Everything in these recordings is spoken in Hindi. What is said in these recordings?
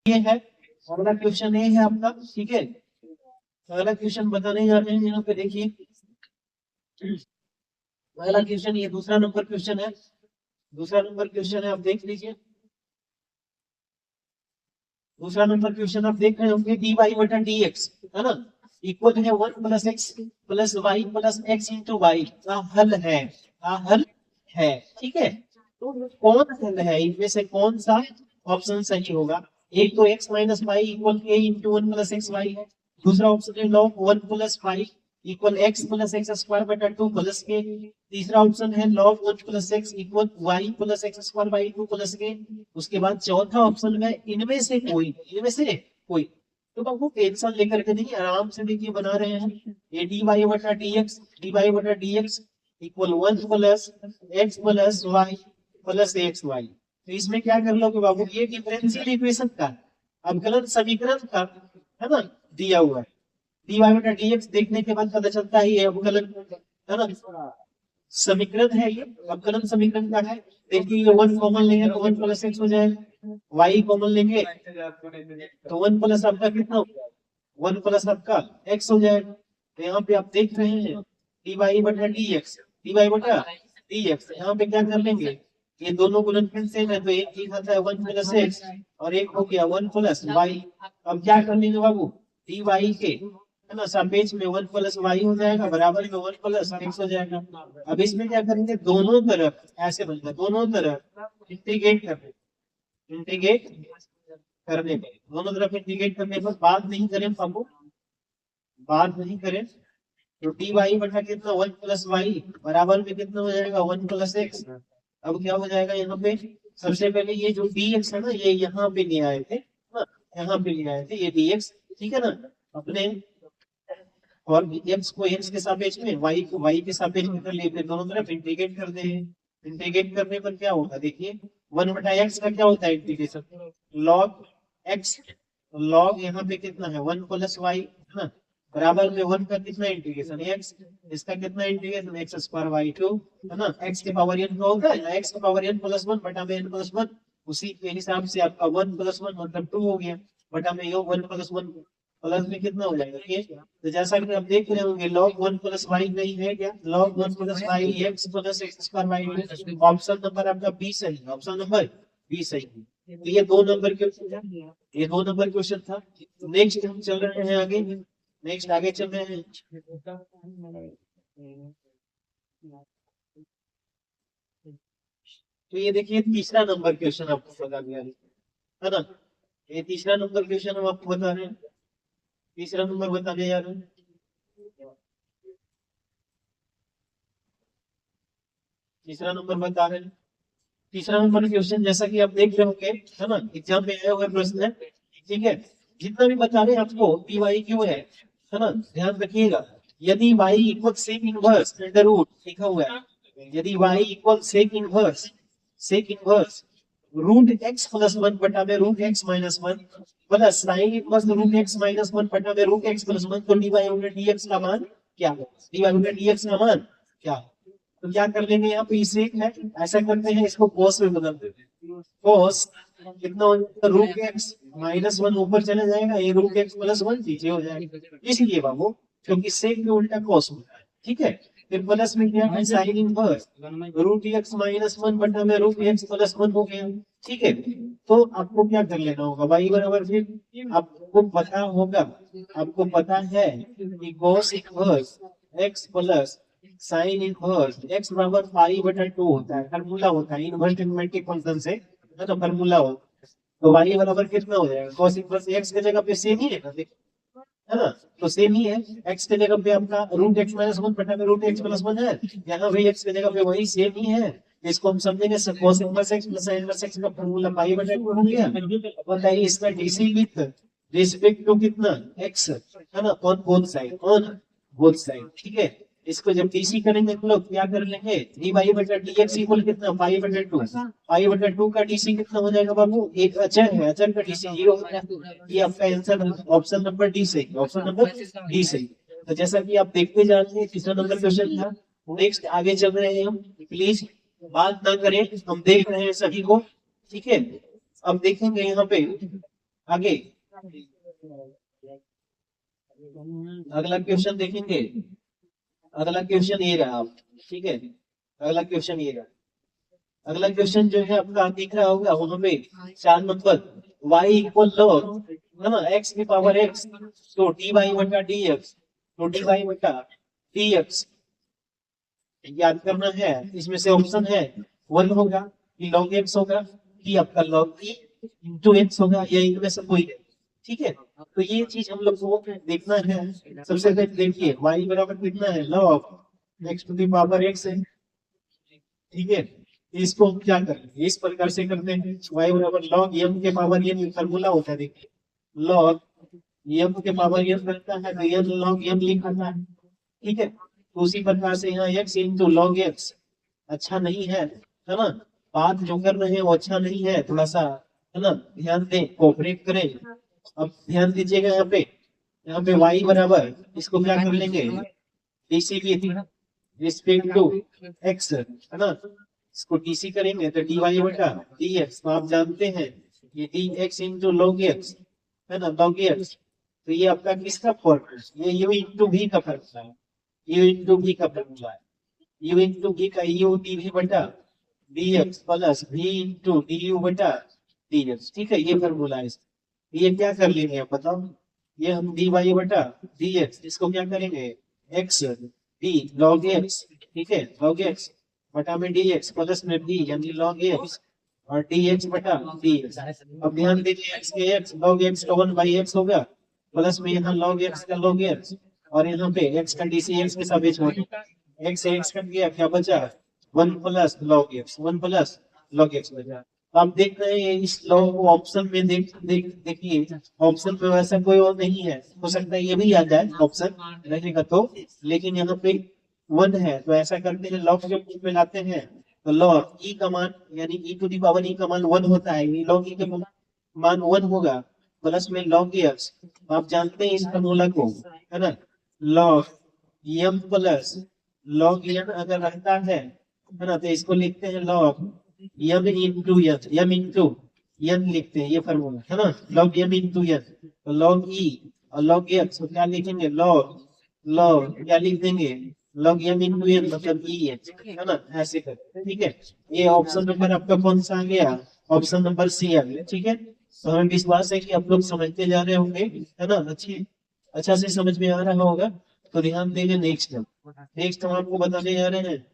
ये है अगला क्वेश्चन, ये है आपका। ठीक है, अगला क्वेश्चन बताने जा रहे हैं यहाँ पे, देखिए अगला क्वेश्चन, ये दूसरा नंबर क्वेश्चन है। दूसरा नंबर क्वेश्चन है, आप देख लीजिए। दूसरा नंबर क्वेश्चन आप देख रहे होंगे, डी वाई बटा डी एक्स है ना, इक्वल है 1 + x + y + x into Y का हल है, का हल है। ठीक है, तो कौन हल है, इनमें से कौन सा ऑप्शन सही होगा? एक तो x - y equal a into 1 + x y है। दूसरा ऑप्शन है log 1 + 5 इक्वल x + x² बटा 2 प्लस के। तीसरा ऑप्शन है log 1 + x equal y + x² by 2 plus के। उसके बाद चौथा ऑप्शन में इनमें से कोई, इनमें से कोई। तो बाबू टेंशन लेकर के नहीं, आराम से देखिए बना रहे हैं। ये डी वाई बटा डी एक्स, डी वाई बटा d x equal 1 + x + y + x y. तो इसमें क्या कर लोगे बाबू, ये डिफरेंशियल इक्वेशन का अवकलन समीकरण का है ना, दिया हुआ है। डी वाई बटा डी एक्स देखने के बाद पता चलता है ये अवकलन है ना, समीकरण है, ये अवकलन समीकरण का है। देखिए ये 1 कॉमन लेंगे तो 1 + x हो जाएगा, y कॉमन लेंगे तो 1 प्लस आपका कितना होगा, 1 प्लस आपका x हो जाएगा। तो यहाँ पे आप देख रहे हैं डी वाई बटा डी एक्स, डी वाई बटा डी एक्स, यहाँ पे क्या कर लेंगे, ये दोनों गुणनखंड सेम है तो एक ही खाता है 1 + x और एक हो गया 1 + y। अब क्या कर लेंगे बाबू, डी वाई के है ना सापेक्ष में 1 + y हो जाएगा, बराबर में 1 + x हो जाएगा। अब इसमें क्या करेंगे, दोनों तरफ ऐसे बनता है, दोनों तरफ इंटीग्रेट कर, इंटीग्रेट करने पे, दोनों तरफ इंटीग्रेट करने पर बात नहीं करें बाबू, बात नहीं करें तो डी वाई बटा कितना 1 + y बराबर में कितना हो जाएगा 1 + x। अब क्या हो जाएगा यहाँ पे, सबसे पहले ये जो डी एक्स है ना, ये यहाँ पे ले आए थे ना, यहाँ पे ले आए थे ये डी एक्स। ठीक है ना, अपने और एक्स को एक्स के सापेक्ष में, वाई को वाई के सापेक्ष में कर लिए, फिर दोनों तरफ इंटीग्रेट कर दे। इंटीग्रेट करने पर क्या होगा, देखिए 1/x का क्या होता है इंटीग्रेशन, लॉग एक्स, लॉग यहाँ पे कितना है 1 + y है ना, बराबर में 1 का कितना इंटीग्रेशन x, इसका कितना इंटीग्रेशन x² बाई 2 है ना, x के पावर n का होगा या x के पावर n + 1 बटा में n + 1, उसी के हिसाब से आपका 1 + 1 मतलब 2 हो गया, बटा में ये 1 + 1 प्लस में कितना हो जाएगा ये। तो जैसा कि आप देख रहे होंगे log 1 + y नहीं है क्या, log 1 + y x + x² by 2, option number आपका बी सही है, ऑप्शन नंबर बी सही है। तो ये 2 नंबर के, ये 2 नंबर क्वेश्चन था। नेक्स्ट हम चल रहे हैं आगे, नेक्स्ट आगे चल रहे हैं। तो ये देखिए तीसरा नंबर क्वेश्चन आपको बता दिया है ना, ये तीसरा नंबर क्वेश्चन हम आपको बता रहे हैं, तीसरा नंबर बताने जा रहे हैं। तीसरा नंबर बता रहे हैं, तीसरा नंबर क्वेश्चन जैसा कि आप देख रहे होंगे है ना, एग्जाम में आया हुआ प्रश्न है। ठीक है, जितना भी बता रहे हैं आपको पी वाई क्यों है ना, ध्यान रखिएगा। यदि y equal sec inverse under root लिखा हुआ है, यदि y equal sec inverse, sec inverse root x + 1 बटा में root x - 1 plus sine inverse root x - 1 बटा में रूट x + 1, तो dy बटा dx का मान क्या है, dy बटा dx का मान क्या है। तो क्या कर लेंगे, यहाँ पे सेक है, ऐसा करते हैं इसको cos में बदल देते हैं। cos कितना हो जाएगा, रूट एक्स - 1 ऊपर चले जाएगा, ये रूट x + 1 नीचे हो जाएगा, इसलिए बाबू क्योंकि सेक में उल्टा cos होता है। ठीक है, फिर प्लस में क्या है साइन इनवर्स रूट x - 1 बटा में रूट x + 1 हो गया। ठीक है, तो आपको क्या कर लेना होगा, y बराबर फिर आपको पता होगा, आपको पता है कि cos inverse x plus sine inverse x बराबर पाई बटा 2 होता है, फार्मूला होता है इनवर्स ट्रिग्नोमेट्रिक फंक्शन से, है तो फार्मूला हो। तो y बराबर कितना हो जाएगा, cos इनवर्स x की जगह पे सेम ही है ना, है ना, तो सेम ही है, x के जगह पे आपका रूट x - 1 बटा में रूट x + 1 है, यहाँ भी x की जगह पे वही सेम ही है। इसको हम समझेंगे cos inverse x plus sin inverse x का फार्मूला पाई बटा 2 हो गया। बताइए इसका डीसी विथ रिस्पेक्ट टू कितना x है ना, on both side, on both side. ठीक है, इसको जब डीसी करेंगे तो लोग क्या कर लेंगे, डी वाई बटा डी एक्स इक्वल कितना पाई बटा 2, पाई बटा 2 का डीसी कितना हो जाएगा बाबू, एक अचर है, अचर का डीसी 0 होता है। ये आपका आंसर ऑप्शन नंबर डी सही, ऑप्शन नंबर डी सही। तो जैसा कि आप देखते जा रहे हैं तीसरा नंबर क्वेश्चन था। नेक्स्ट आगे चल रहे हैं हम, प्लीज बात ना करें, हम देख रहे हैं सभी को। ठीक है, अब देखेंगे यहाँ पे आगे अगला क्वेश्चन देखेंगे। अगला क्वेश्चन ये रहा, ठीक है। अगला क्वेश्चन ये रहा। अगला क्वेश्चन जो है आपका दिख रहा होगा वहां पे 4 नंबर, y इक्वल लॉग है ना x की पावर x, तो dy बटा dx, तो dy बटा dx याद करना है। इसमें से ऑप्शन है 1 होगा कि log x होगा कि आपका log e इंटू x होगा, या इनमें से कोई है, ठीक है। तो ये चीज हम लोग को देखना है। सबसे पहले देखिए y बराबर कितना है, log x to the power x है, ठीक है। इसको हम क्या करेंगे, इस प्रकार से करते हैं, y बराबर log m के पावर n फॉर्मूला होता है, देखिए log m के पावर n बनता है तो n log m लिखना है, ठीक है। तो उसी प्रकार से यहाँ x इंटू log x अच्छा नहीं है ना, बात जो कर रहे हैं वो अच्छा नहीं है, थोड़ा सा है ना ध्यान दें, कोऑपरेट करें। अब ध्यान दीजिएगा यहाँ पे y बराबर इसको क्या कर लेंगे, dc रिस्पेक्ट टू x है ना, इसको डीसी करेंगे तो dy बटा dx, तो आप जानते हैं ये dx इंटू log x है ना, log x, तो ये आपका किसका फॉर्मूला है, ये u इंटू v का फॉर्मूला है, u इंटू v का फॉर्मूला है, u इंटू v का u dv बटा dx plus v into du बटा dx, ठीक है। ये फॉर्मूला है। ये क्या कर लेंगे आप बताओ, ये हम dy बटा dx इसको क्या करेंगे x d log x, ठीक है, log x बटा में dx प्लस में v यानी log x और dx बटा dx। अब ध्यान दीजिए x के x log x का 1 by x होगा, प्लस में यहाँ log x का log x, और यहाँ पे x का dc x के सापेक्ष में x से x कट गया, क्या बचा 1 plus log x, 1 plus log x बचा। तो आप देख रहे हैं इस log को ऑप्शन में देखिए ऑप्शन में वैसा कोई और नहीं है, हो सकता है ये भी आ जाए ऑप्शन रहेगा तो, लेकिन यहाँ पे 1 है, तो ऐसा करते हैं log जब में लाते हैं तो log e का मान यानी e to the power e का मान 1 होता है, ये log e के मान 1 होगा, प्लस में log x, तो आप जानते हैं इस फॉर्मूला को है ना, log m plus log n अगर रहता है ना, तो इसको लिखते हैं log m into m into n लिखते हैं, ये फॉर्मूला है ना, log m इंटू n, तो log e और log x तो क्या लिखेंगे log क्या लिख देंगे log m इंटू n मतलब e है ना, ऐसे करते, ठीक है। ये ऑप्शन नंबर आपका कौन सा आ गया, ऑप्शन नंबर सी आ गया, ठीक है। तो हमें विश्वास है कि आप लोग समझते जा रहे होंगे, है ना, अच्छा से समझ में आ रहा होगा। तो ध्यान देंगे नेक्स्ट हम आपको बताने जा रहे हैं,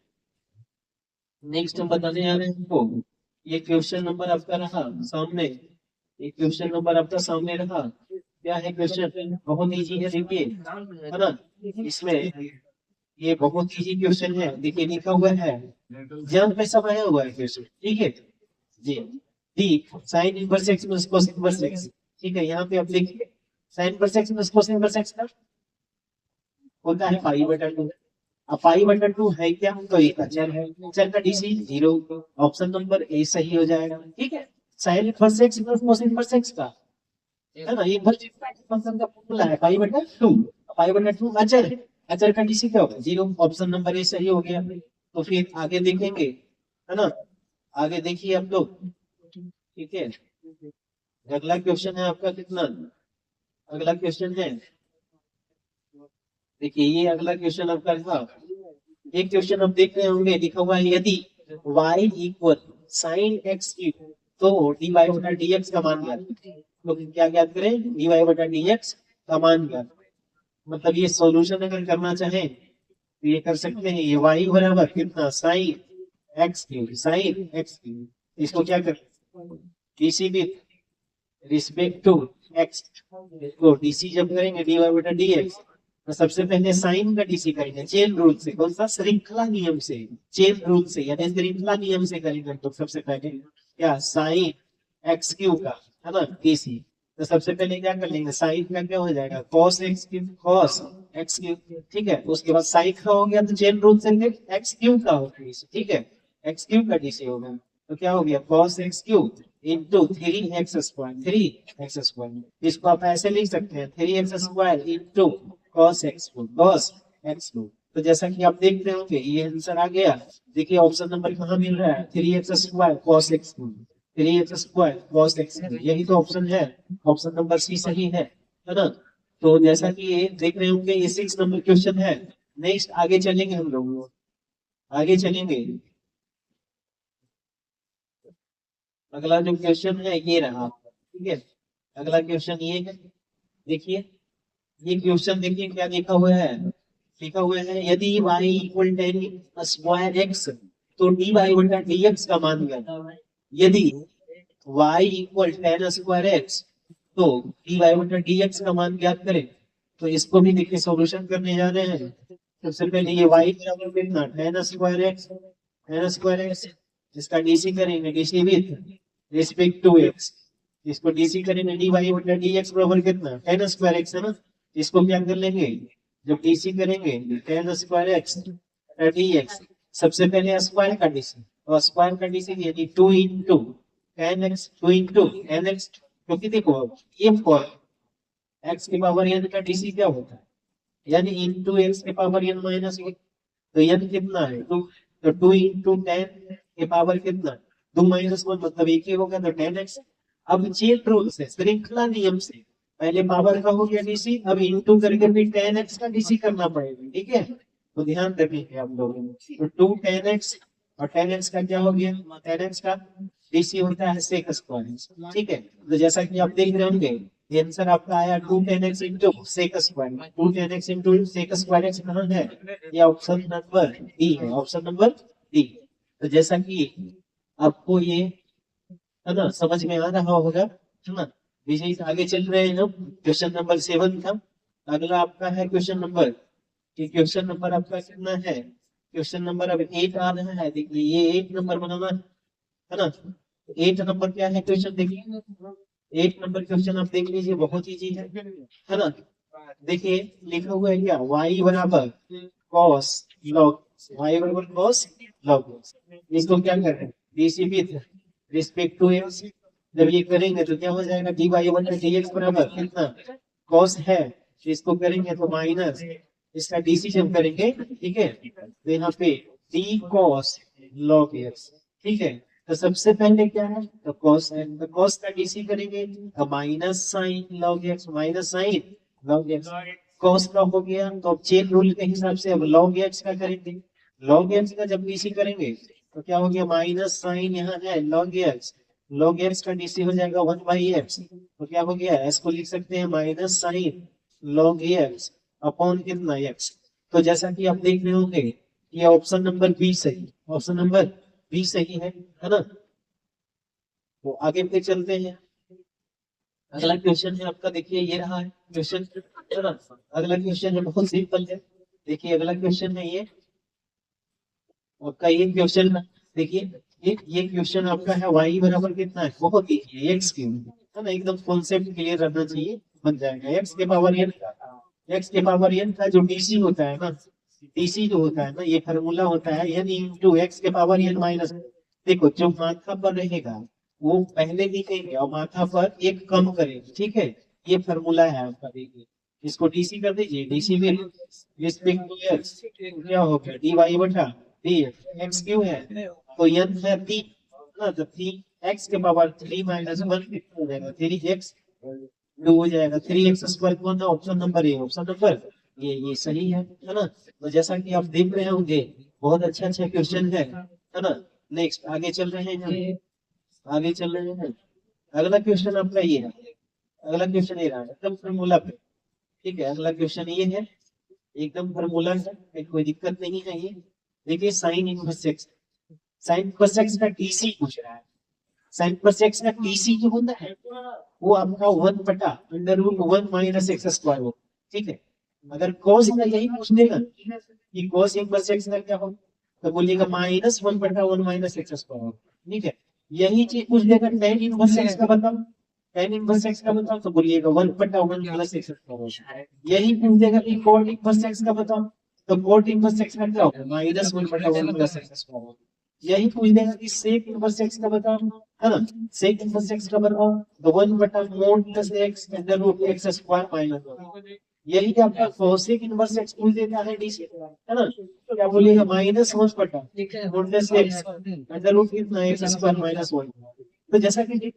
नेक्स्ट हम बताने जा रहे हैं हमको, ये क्वेश्चन नंबर आपका रहा सामने, ये क्वेश्चन नंबर आपका सामने रहा, क्या है क्वेश्चन, बहुत इजी है, देखिए है ना, इसमें ये बहुत इजी क्वेश्चन है, देखिए लिखा हुआ है, जान पे सब आया हुआ है क्वेश्चन, ठीक है जी, D sine inverse X plus cos inverse X, ठीक है। यहाँ पे आप देखिए sine inverse X plus cos inverse x का होता है पाई बटा 2, अब पाई बटा 2 है क्या, तो एक अचर है, अचर का डीसी 0, ऑप्शन नंबर ए सही हो जाएगा, ठीक है। Sine inverse X plus cos inverse x का है ना, ये फंक्शन का फॉर्मूला है पाई बटा 2, पाई बटा 2 अचर है, अचर का डीसी क्या होगा 0, ऑप्शन नंबर ए सही हो गया। तो फिर आगे देखेंगे है ना, आगे देखिए आप लोग, ठीक है। अगला क्वेश्चन है आपका कितना, अगला क्वेश्चन है, देखिए ये अगला क्वेश्चन आपका था, एक क्वेश्चन आप देख रहे होंगे लिखा हुआ है यदि y equal sine x cube तो dy बटा dx का मान ज्ञात, तो क्या ज्ञात करें, dy बटा dx का मान ज्ञात, मतलब ये सॉल्यूशन अगर करना चाहें तो ये कर सकते हैं, ये y बराबर कितना साइन एक्स क्यूब, इसको क्या करें DC with respect to x, तो डीसी जब करेंगे dy बटा dx, तो सबसे पहले साइन का डीसी करेंगे चेन रूल से, कौन सा श्रृंखला नियम से, चेन रूल से यानी श्रृंखला नियम से करेंगे, तो सबसे पहले क्या साइन एक्स क्यू का है ना डीसी, तो सबसे पहले क्या कर लेंगे साइन का क्या हो जाएगा cos x Q, cos x Q, ठीक है। उसके बाद साइन का हो गया तो चेन रूल से एक्स क्यू का होगा, ठीक है, एक्स क्यू का डीसी होगा, तो क्या हो गया cos x Q into 3x square, इसको आप ऐसे लिख सकते हैं 3x square into cos x cube, तो जैसा कि आप देख रहे होंगे ये आंसर आ गया, देखिए ऑप्शन नंबर कहाँ मिल रहा है 3x square cos x cube, 3x² cos x, यही तो ऑप्शन है, ऑप्शन नंबर सी सही है ना। तो जैसा कि ये देख रहे होंगे ये 6 नंबर क्वेश्चन है। नेक्स्ट आगे चलेंगे हम लोग, आगे चलेंगे। अगला जो क्वेश्चन है ये रहा, ठीक है। अगला क्वेश्चन ये है, देखिए ये क्वेश्चन देखिए क्या लिखा हुआ है, लिखा हुआ है यदि y equal tan square x तो dy बटा dx का मान क्या। यदि y equal tan square x तो dy बटा dx का मान ज्ञात करें। तो इसको भी देखिए सॉल्यूशन करने जा रहे हैं। सबसे पहले ये y बराबर कितना, tan square x, tan square x, इसका डीसी करेंगे, DC with respect to x, इसको डीसी करेंगे, dy बटा dx बराबर कितना, टेन स्क्वायर एक्स है ना। इसको क्या कर लेंगे, जब डीसी करेंगे टेन स्क्वायर एक्स dx, सबसे पहले स्क्वायर का डीसी, और स्क्वायर का डीसी यानी 2 into ten x, 2 into ten x, क्योंकि देखो ये फॉर एक्स की पावर n का डीसी क्या होता है, यानी इंटू एक्स की पावर n माइनस 1, तो n कितना है 2, तो 2 इंटू टेन की पावर कितना 2 माइनस 1, मतलब एक ही होगा, तो 10x। अब चेन रूल से, श्रृंखला नियम से, पहले पावर का हो गया डीसी, अब इंटू करके फिर 10x का डीसी करना पड़ेगा, ठीक है। तो ध्यान रखिए आप लोग, तो 2 10x और 10x का क्या हो गया, 10x का डीसी होता है सेक स्क्वायर, ठीक है। तो जैसा कि आप देख रहे होंगे आंसर आपका आया 2 10x into sec square, 2 10x into sec square x कहाँ है, ये ऑप्शन नंबर डी है, ऑप्शन नंबर डी। तो जैसा कि आपको ये है ना समझ में आ रहा होगा, है ना। विजय आगे चल रहे हैं हम, क्वेश्चन नंबर 7 था। अगला आपका है क्वेश्चन नंबर, कि क्वेश्चन नंबर आपका कितना है, क्वेश्चन नंबर अब 8 आ रहा है। देखिए ये 8 नंबर बनाना है ना, 8 नंबर क्या है क्वेश्चन, देखिए 8 नंबर क्वेश्चन आप देख लीजिए, बहुत इजी है ना। देखिए लिखा हुआ है क्या, y बराबर cos log, y बराबर cos log, इसको क्या कर रहे हैं DC with respect to x, जब ये करेंगे तो क्या हो जाएगा, dy बटा dx बराबर कितना cos है, इसको करेंगे तो माइनस इसका डीसी जब करेंगे, ठीक है, तो यहाँ पे d cos log x, ठीक है। तो सबसे पहले क्या है, तो cos है, तो cos का डीसी करेंगे तो minus sine log x, minus sine log x, cos का हो गया। तो अब चेन रूल के हिसाब से अब log x का करेंगे, log x का जब डीसी करेंगे तो क्या हो गया, माइनस साइन यहाँ है log x, log x का डीसी हो जाएगा 1/x, तो क्या हो गया, इसको लिख सकते हैं minus sine log x upon कितना x। तो जैसा कि आप देख रहे होंगे ये ऑप्शन नंबर बी सही, ऑप्शन नंबर बी सही है ना। तो आगे फिर चलते हैं, अगला क्वेश्चन है आपका, देखिए ये रहा है क्वेश्चन, है ना। अगला क्वेश्चन है बहुत सिंपल है, देखिए अगला क्वेश्चन है ये आपका, ये क्वेश्चन देखिए, ये क्वेश्चन आपका है y बराबर कितना है, बहुत ही x क्यूब, है ना, एकदम कॉन्सेप्ट क्लियर रहना चाहिए, बन जाएगा x के पावर n का, x के पावर n का जो डीसी होता है ना, डीसी जो होता है ना, ये फार्मूला होता है n इंटू एक्स के पावर n माइनस, देखो जो माथा पर रहेगा वो पहले लिखेंगे और माथा पर एक कम करेंगे, ठीक है। ये फार्मूला है आपका, देखिए इसको डीसी कर दीजिए, डीसी में रिस्पेक्ट टू एक्स क्या हो गया, डी वाई बटा डी एक्स क्यों है, तो n है 3 ना, तो 3 x के पावर 3 माइनस 1 हो जाएगा, 3x 2 हो जाएगा, 3x स्क्वायर कौन है, option number A, option number ये सही है ना। तो जैसा कि आप देख रहे होंगे बहुत अच्छा अच्छा क्वेश्चन है ना। नेक्स्ट आगे चल रहे हैं, आगे चल रहे हैं। अगला क्वेश्चन आपका ये है, अगला क्वेश्चन ये रहा एकदम फॉर्मूला पे, ठीक है। अगला क्वेश्चन ये है एकदम फॉर्मूला है, कोई दिक्कत नहीं है ये। देखिए sine inverse x, sine inverse x का टीसी पूछ रहा है, साइन इनवर्स एक्स का टीसी जो होता है वो आपका 1 बटा under root 1 minus x square हो, ठीक है। अगर cos का यही पूछ देगा कि cos इनवर्स एक्स का क्या हो, तो बोलिएगा माइनस 1 बटा 1 माइनस एक्स स्क्वायर, ठीक है। यही चीज पूछ देगा tan इनवर्स एक्स का बताओ, tan इनवर्स एक्स का बताओ, तो बोलिएगा 1 बटा 1 प्लस एक्स स्क्वायर। यही पूछ देगा कि cot इनवर्स एक्स का बताओ, तो cot इनवर्स एक्स का क्या होगा, माइनस 1 बटा 1 प्लस एक्स स्क्वायर। यही पूछ देगा कि sec इनवर्स एक्स का बताओ, है ना, sec इनवर्स एक्स का बताओ, तो 1 बटा mod plus x under root x square minus 1। यही आपका cosec इनवर्स एक्स पूछ देता है डीसी, है ना, तो क्या बोलिएगा माइनस 1 बटा mod plus x under root कितना एक्स स्क्वायर माइनस 1। तो जैसा कि